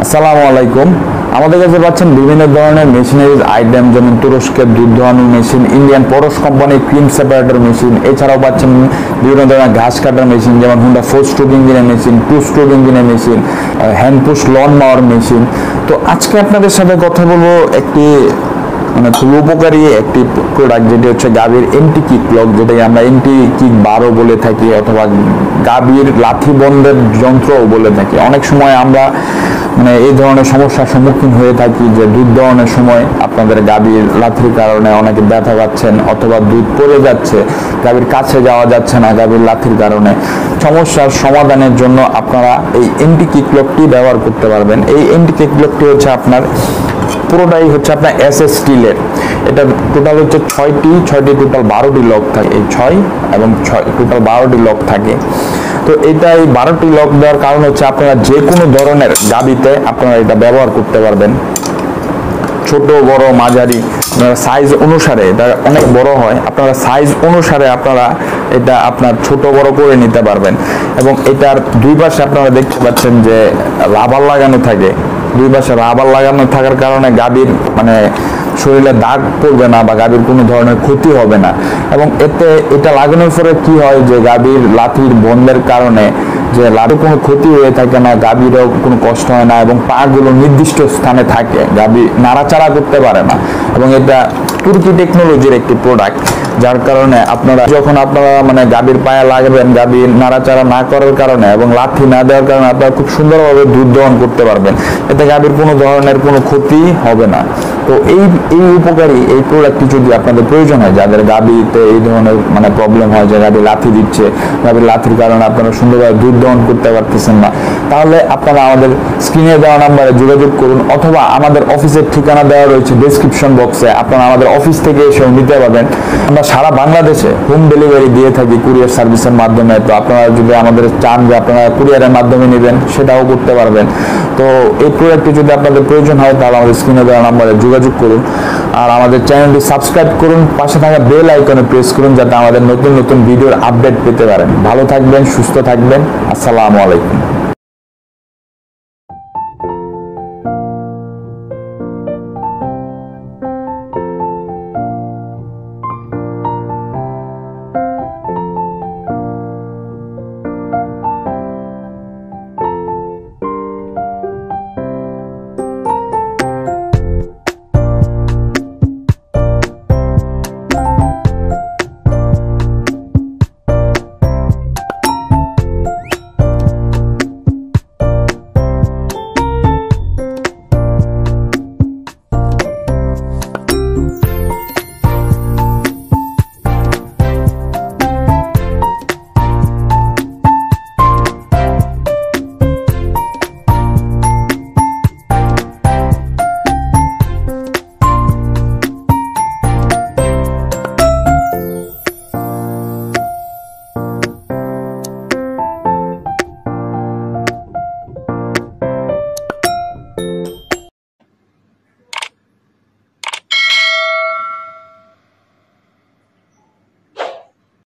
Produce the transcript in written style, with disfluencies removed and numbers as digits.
আসসালামু আলাইকুম। আমাদের কাছে পাচ্ছেন বিভিন্ন ধরনের মেশিনারিজ আইটেম, যেমন তুরস্কের দুধ দোহানো মেশিন, ইন্ডিয়ান পরশ কোম্পানির ক্রিম সেপারেটর মেশিন, এছাড়াও পাচ্ছেন বিভিন্ন ধরনের ঘাস কাটার মেশিন, যেমন হুন্ডা 4 স্ট্রোক ইঞ্জিনের মেশিন, 2 স্ট্রোক ইঞ্জিনের machine, hand push loan মাওয়ার machine. তো আজকে আপনাদের সাথে কথা বলবো একটি খুব উপকারী একটি প্রোডাক্ট, যেটি হচ্ছে গাভীর এন্টি কিক লক, যেটাকে আমরা এন্টি কিক বারও বলে থাকি, অথবা গাভীর লাথি বন্ধের যন্ত্রও বলে থাকি। অনেক সময় আমরা এই ধরনের সমস্যার সম্মুখীন হয়ে থাকি যে দুধ দোয়ানোর সময় আপনাদের গাভীর লাথির কারণে অনেকে ব্যথা পাচ্ছেন, অথবা দুধ পড়ে যাচ্ছে, গাভীর কাছে যাওয়া যাচ্ছে না গাভীর লাথির কারণে। সমস্যার সমাধানের জন্য আপনারা এই এন্টি কিক লকটি ব্যবহার করতে পারবেন। এই এন্টি কিক লকটি হচ্ছে আপনার পুরোটাই হচ্ছে আপনার এসএস স্টিলের। এটা টোটাল হচ্ছে ছয়টি টোটাল 12টি লক থাকে। এই 6 এবং 6 টোটাল 12টি লক থাকে। তো এটা এই 12টি লক দেওয়ার কারণ হচ্ছে আপনারা যে কোনো ধরনের গাভীতে আপনারা এটা ব্যবহার করতে পারবেন। ছোট বড় মাঝারি সাইজ অনুসারে, এটা অনেক বড় হয়, আপনারা সাইজ অনুসারে আপনারা এটা আপনার ছোট বড় করে নিতে পারবেন। এবং এটার দুই পাশে আপনারা দেখতে পাচ্ছেন যে রাবার লাগানো থাকে। দুই পাশে রাবার লাগানো থাকার কারণে গাভীর শরীরে দাগ পড়বে না বা গাভীর কোনো ধরনের ক্ষতি হবে না। এবং এটা লাগানোর পরে কি হয় যে গাভীর লাথির বন্ধের কারণে যে লাথির কোনো ক্ষতি হয়ে থাকে না, গাভীরও কোনো কষ্ট হয় না, এবং পা গুলো নির্দিষ্ট স্থানে থাকে, গাভী নাড়াচাড়া করতে পারে না। এবং এটা তুর্কি টেকনোলজির একটি প্রোডাক্ট, যার কারণে আপনারা যখন গাভীর পায়ে লাগবেন, গাভী নাড়াচাড়া না করার কারণে এবং লাথি না দেওয়ার কারণে আপনারা খুব সুন্দরভাবে দুধ দহন করতে পারবেন। এতে গাভীর কোনো ধরনের কোনো ক্ষতি হবে না। তো এই উপকারী এই প্রোডাক্টটি যদি আপনাদের প্রয়োজন হয়, যাদের গাভীতে এই ধরনের প্রবলেম হয় যে গাভী লাথি দিচ্ছে, গাভীর লাথির কারণে আপনারা সুন্দরভাবে দুধ দহন করতে পারতেছেন না, তাহলে আপনারা আমাদের স্ক্রিনে দেওয়া নাম্বারে যোগাযোগ করুন, অথবা আমাদের অফিসের ঠিকানা দেওয়া রয়েছে ডেসক্রিপশন বক্সে। আপনারা আমাদের অফিস থেকে এসেও নিতে পারবেন। আমরা সারা বাংলাদেশে হোম ডেলিভারি দিয়ে থাকি কুরিয়ার সার্ভিসের মাধ্যমে। তো আপনারা যদি আমাদের চান যে আপনারা কুরিয়ারের মাধ্যমে নেবেন, সেটাও করতে পারবেন। তো এই প্রোডাক্টটি যদি আপনাদের প্রয়োজন হয়, তাহলে আমাদের স্ক্রিনে দেওয়া নাম্বারে যোগাযোগ করুন। আর আমাদের চ্যানেলটি সাবস্ক্রাইব করুন, পাশে থাকা বেল আইকনে প্রেস করুন, যাতে আমাদের নতুন নতুন ভিডিওর আপডেট পেতে পারেন। ভালো থাকবেন, সুস্থ থাকবেন। আসসালামু আলাইকুম।